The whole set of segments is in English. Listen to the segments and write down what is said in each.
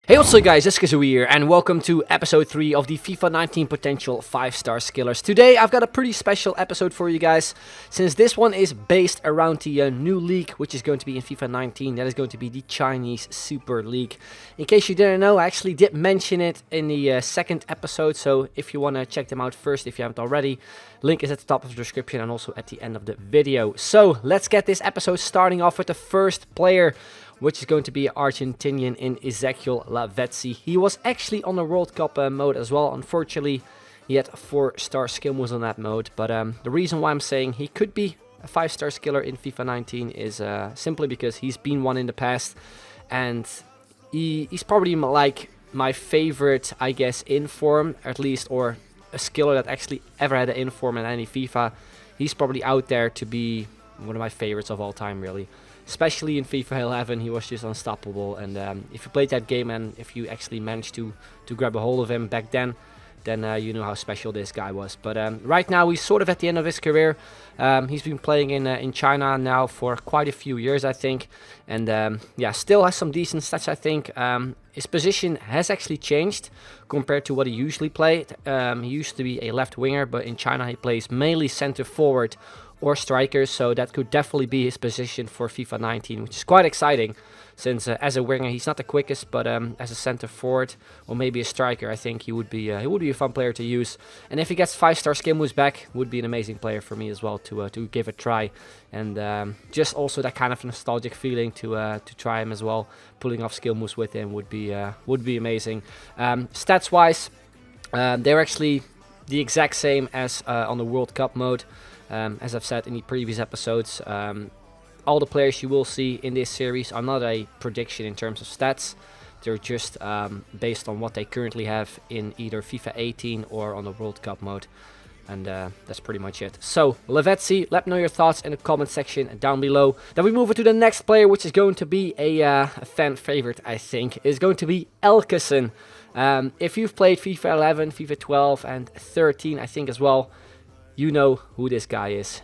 Hey, what's up guys, it's Kazoo here, and welcome to episode 3 of the FIFA 19 Potential 5-Star Skillers. Today I've got a pretty special episode for you guys, since this one is based around the new league, which is going to be in FIFA 19. That is going to be the Chinese Super League. In case you didn't know, I actually did mention it in the second episode, so if you want to check them out first, if you haven't already, link is at the top of the description and also at the end of the video. So let's get this episode starting off with the first player, which is going to be Argentinian in Ezekiel Lavezzi. He was actually on the World Cup mode as well. Unfortunately, he had 4-star skill moves on that mode. But the reason why I'm saying he could be a 5-star skiller in FIFA 19 is simply because he's been one in the past. And he's probably like my favorite, I guess, inform, at least, or a skiller that actually ever had an inform in any FIFA. He's probably out there to be one of my favorites of all time, really. Especially in FIFA 11, he was just unstoppable. And if you played that game and if you actually managed to grab a hold of him back then you know how special this guy was. But right now, he's sort of at the end of his career. He's been playing in China now for quite a few years, I think. And yeah, still has some decent stats, I think. His position has actually changed compared to what he usually played. He used to be a left winger, but in China he plays mainly center forward or strikers, so that could definitely be his position for FIFA 19, which is quite exciting, since as a winger he's not the quickest, but as a center forward or maybe a striker, I think he would be a fun player to use. And if he gets 5-star skill moves back, would be an amazing player for me as well to give a try. And just also that kind of nostalgic feeling to try him as well. Pulling off skill moves with him would be amazing. Stats wise, they're actually the exact same as on the World Cup mode. As I've said in the previous episodes, all the players you will see in this series are not a prediction in terms of stats. They're just based on what they currently have in either FIFA 18 or on the World Cup mode. And that's pretty much it. So, Lavezzi, let me know your thoughts in the comment section down below. Then we move on to the next player, which is going to be a fan favorite, I think. Is going to be Ellison. If you've played FIFA 11, FIFA 12 and 13, I think as well, you know who this guy is.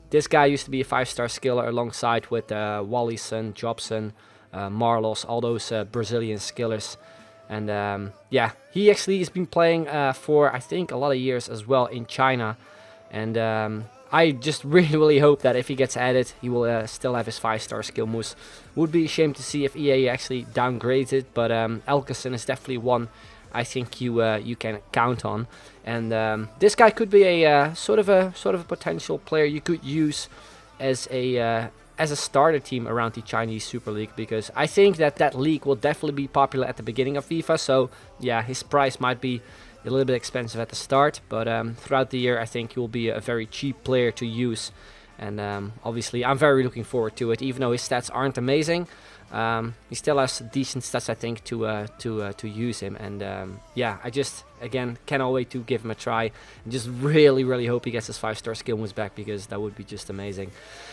This guy used to be a 5-star skiller alongside with Ellison, Jobson, Marlos, all those Brazilian skillers. And yeah, he actually has been playing for, I think, a lot of years as well in China. And I just really hope that if he gets added, he will still have his 5-star skill moves. Would be a shame to see if EA actually downgrades it, but Ellison is definitely one I think you can count on. And this guy could be a sort of a potential player you could use as a starter team around the Chinese Super League, because I think that league will definitely be popular at the beginning of FIFA. So yeah, his price might be a little bit expensive at the start, but throughout the year I think he will be a very cheap player to use. And obviously I'm very looking forward to it, even though his stats aren't amazing. He still has decent stats, I think, to use him. And yeah, I just, again, cannot wait to give him a try. And just really hope he gets his 5-star skill moves back, because that would be just amazing.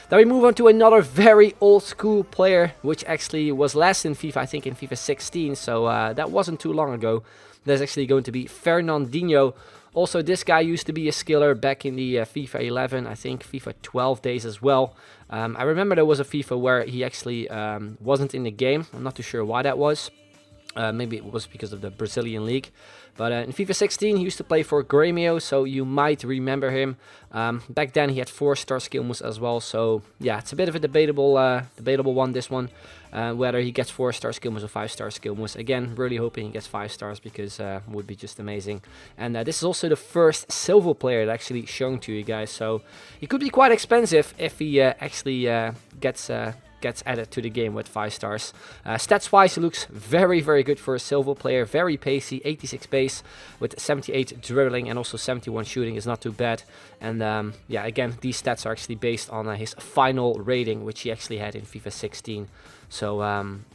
Then we move on to another very old school player, which actually was last in FIFA, I think in FIFA 16. So that wasn't too long ago. That's actually going to be Fernandinho. Also, this guy used to be a skiller back in the FIFA 11, I think FIFA 12 days as well. I remember there was a FIFA where he actually wasn't in the game. I'm not too sure why that was. Maybe it was because of the Brazilian league. But in FIFA 16, he used to play for Grêmio, so you might remember him. Back then, he had 4-star skill moves as well. So yeah, it's a bit of a debatable one, this one. Whether he gets 4-star skill moves or 5-star skill moves. Again, really hoping he gets 5 stars, because it would be just amazing. And this is also the first silver player that actually shown to you guys. So he could be quite expensive if he actually gets added to the game with 5 stars. Stats wise, he looks very good for a silver player. Very pacey, 86 pace with 78 dribbling and also 71 shooting is not too bad. And yeah, again, these stats are actually based on his final rating, which he actually had in FIFA 16. So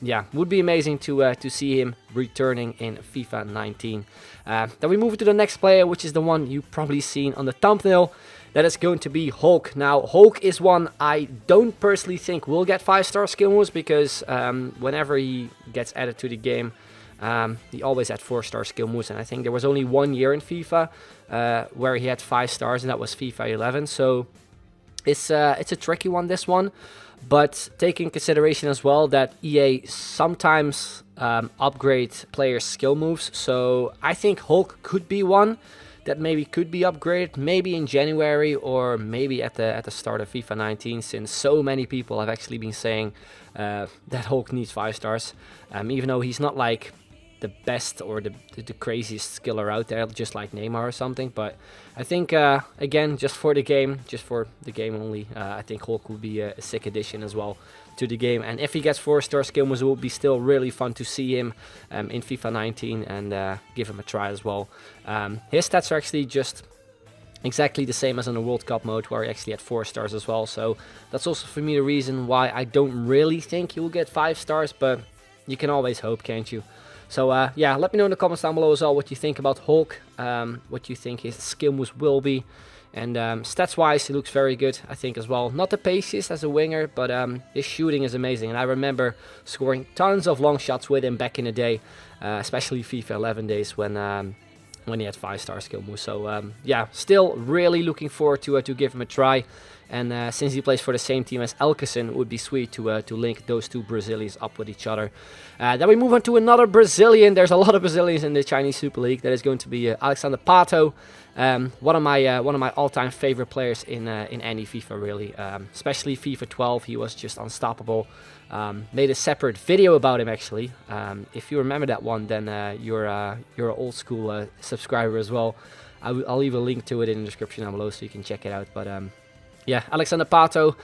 yeah, would be amazing to see him returning in FIFA 19. Then we move to the next player, which is the one you've probably seen on the thumbnail. That is going to be Hulk. Now, Hulk is one I don't personally think will get 5-star skill moves, because whenever he gets added to the game, he always had 4-star skill moves. And I think there was only 1 year in FIFA where he had 5 stars, and that was FIFA 11. So it's a tricky one, this one. But take in consideration as well that EA sometimes upgrade players' skill moves. So I think Hulk could be one that maybe could be upgraded, maybe in January or maybe at the start of FIFA 19, since so many people have actually been saying that Hulk needs 5 stars, even though he's not like the best or the craziest skiller out there, just like Neymar or something. But I think again, just for the game only, I think Hulk would be a sick addition as well to the game. And if he gets 4-star skill moves, it will be still really fun to see him in FIFA 19 and give him a try as well. His stats are actually just exactly the same as in the World Cup mode, where he actually had 4 stars as well. So that's also for me the reason why I don't really think he will get 5 stars, but you can always hope, can't you? So yeah, let me know in the comments down below as well what you think about Hulk, what you think his skill moves will be. And stats wise, he looks very good, I think, as well. Not the paciest as a winger, but his shooting is amazing. And I remember scoring tons of long shots with him back in the day, especially FIFA 11 days when he had 5-star skill moves. So yeah, still really looking forward to give him a try. And since he plays for the same team as Ellison, it would be sweet to link those 2 Brazilians up with each other. Then we move on to another Brazilian. There's a lot of Brazilians in the Chinese Super League. That is going to be Alexandre Pato, one of my all-time favorite players in any FIFA, really. Especially FIFA 12, he was just unstoppable. Made a separate video about him, actually. If you remember that one, then you're an old school subscriber as well. I'll leave a link to it in the description down below so you can check it out. But yeah, Alexandre Pato,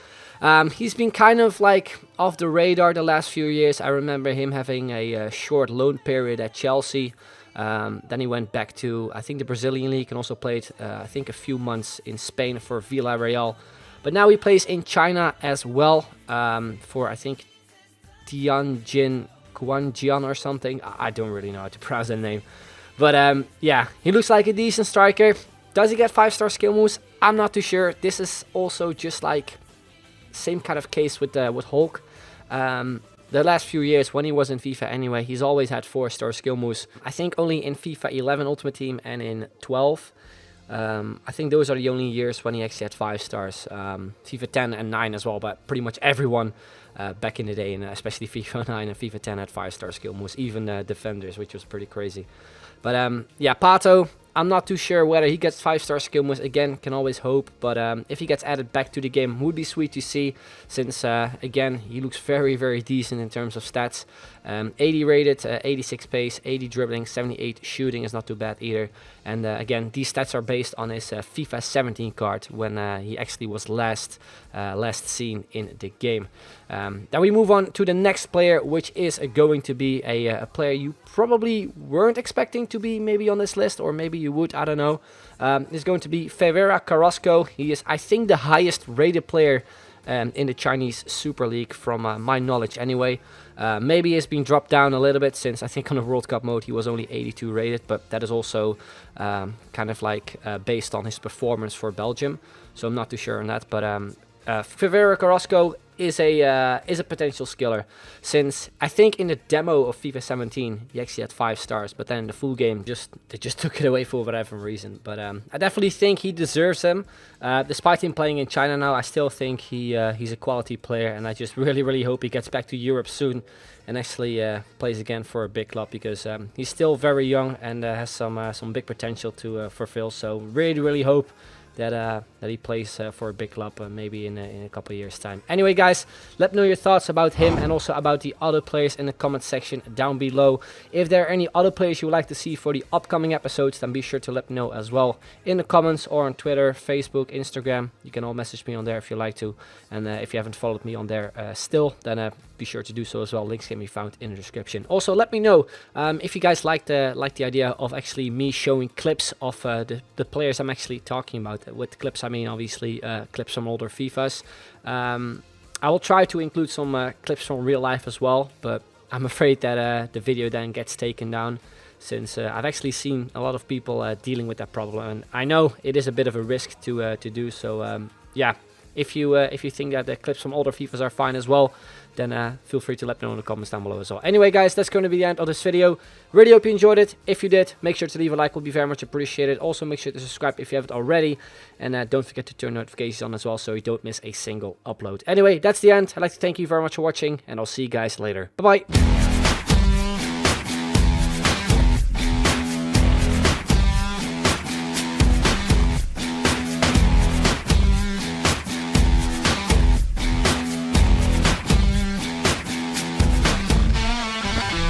he's been kind of like off the radar the last few years. I remember him having a short loan period at Chelsea. Then he went back to, I think, the Brazilian league, and also played, I think, a few months in Spain for Villarreal. But now he plays in China as well, for, I think, Tianjin Guangjian or something. I don't really know how to pronounce that name. But yeah, he looks like a decent striker. Does he get 5-star skill moves? I'm not too sure. This is also just like same kind of case with Hulk. The last few years when he was in FIFA anyway, he's always had 4-star skill moves. I think only in FIFA 11 Ultimate Team and in 12. I think those are the only years when he actually had 5 stars. FIFA 10 and 9 as well, but pretty much everyone back in the day, and especially FIFA 9 and FIFA 10 had 5-star skill moves, even defenders, which was pretty crazy. But yeah, Pato, I'm not too sure whether he gets 5-star skill moves. Again, can always hope. But if he gets added back to the game, would be sweet to see. Since, again, he looks very, very decent in terms of stats. 80 rated, 86 pace, 80 dribbling, 78 shooting is not too bad either. And again, these stats are based on his FIFA 17 card when he actually was last seen in the game. Then we move on to the next player, which is going to be a player you probably weren't expecting to be maybe on this list, or maybe you would, I don't know. It's going to be Yannick Carrasco. He is, I think, the highest rated player in the Chinese Super League from my knowledge anyway. Maybe he's been dropped down a little bit, since I think on the World Cup mode he was only 82 rated, but that is also kind of like based on his performance for Belgium, so I'm not too sure on that. But Yannick Carrasco is a potential skiller, since I think in the demo of FIFA 17 he actually had 5 stars, but then in the full game they just took it away for whatever reason. But I definitely think he deserves them. Despite him playing in China now, I still think he's a quality player, and I just really hope he gets back to Europe soon and actually plays again for a big club, because he's still very young and has some big potential to fulfill. So really hope that he plays for a big club, maybe in a couple of years' time. Anyway, guys, let me know your thoughts about him and also about the other players in the comment section down below. If there are any other players you would like to see for the upcoming episodes, then be sure to let me know as well in the comments, or on Twitter, Facebook, Instagram. You can all message me on there if you like to. And if you haven't followed me on there still, then be sure to do so as well. Links can be found in the description. Also, let me know if you guys like the idea of actually me showing clips of the players I'm actually talking about. With clips, I mean obviously clips from older FIFAs. I will try to include some clips from real life as well, but I'm afraid that the video then gets taken down, since I've actually seen a lot of people dealing with that problem, and I know it is a bit of a risk to do so. Yeah, if you think that the clips from older FIFAs are fine as well, then feel free to let me know in the comments down below as well. Anyway, guys, that's going to be the end of this video. Really hope you enjoyed it. If you did, make sure to leave a like. Would be very much appreciated. Also, make sure to subscribe if you haven't already. And don't forget to turn notifications on as well, so you don't miss a single upload. Anyway, that's the end. I'd like to thank you very much for watching, and I'll see you guys later. Bye-bye.